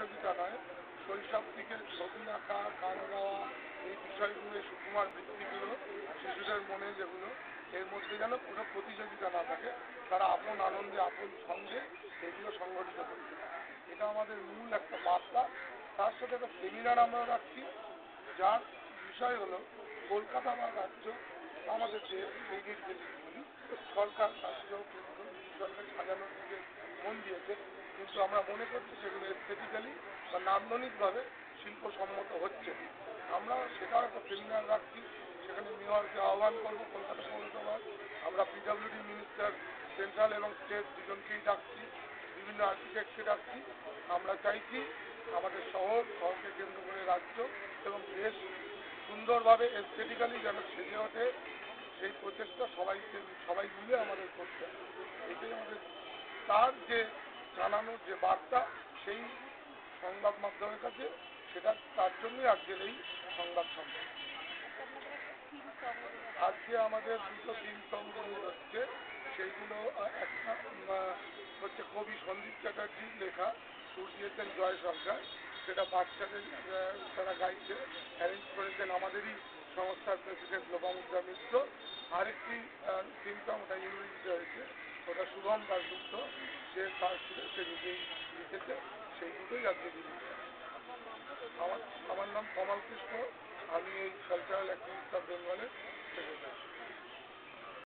প্রতিযোগিতা নয়, শৈশব থেকে ছবি আঁকা, গান গাওয়া, এই বিষয়গুলো, সুকুমার বৃত্তিগুলো শিশুদের মনে যেগুলো, এর মধ্যে যেন কোনো প্রতিযোগিতা না থাকে, তারা আপন আনন্দে আপন ছন্দে এগুলো সংগঠিত করতে পারে। এটা আমাদের মূল একটা বার্তা। তার সাথে একটা সেমিনার আমরা রাখছি, যার বিষয় হলো কলকাতা বা রাজ্য, আমাদের যে এইডেড ভিলেজগুলি, সরকার, রাজ্য, কেন্দ্র, সরকার সাজানোর দিকে মন দিয়েছে, কিন্তু আমরা মনে করছি সেগুলো এস্থেটিক্যালি বা নান্দনিকভাবে শিল্পসম্মত হচ্ছে। আমরা সেটাও একটা সেমিনার রাখছি, সেখানে মেয়রকে আহ্বান করবো, কলকাতা পৌরসভার। আমরা পিডব্লিউডি মিনিস্টার সেন্ট্রাল এবং স্টেট দুজনকেই ডাকছি, বিভিন্ন আর্কিটেক্টকে ডাকছি। আমরা চাইছি আমাদের শহরকে কেন্দ্র করে রাজ্য এবং দেশ সুন্দরভাবে এস্থেটিক্যালি যেন সেজে ওঠে, সেই প্রচেষ্টা সবাই মিলে আমাদের করতে হবে। এটাই আমাদের, তার যে জানানোর যে বার্তা সেই সংবাদ মাধ্যমের কাছে, সেটা তার জন্যই আজকের এই সংবাদ সম্মেলন। আজকে আমাদের দুটো থিম সং রিলিজ হচ্ছে, সেইগুলো একটা হচ্ছে কবি সন্দীপ চ্যাটার্জির লেখা, সুর দিয়েছেন জয় সরকার, সেটা বাচ্চাদের তারা গাইছে, অ্যারেঞ্জ করেছেন আমাদেরই সংস্থার প্রেসিডেন্ট লোপামুদ্রা মিত্র। আরেকটি থিম সং, ওটা ইংরেজিতে হয়েছে, ওটা শুভম দাশগুপ্ত, সে তার সুরে সে নিজেই লিখেছে, সেই দুটোই আজকে রিলিজ হয়। আমার নাম কমল কৃষ্ণ, আমি এই কালচারাল অ্যাক্টিভিস্ট অফ বেঙ্গলের সেক্রেটারি।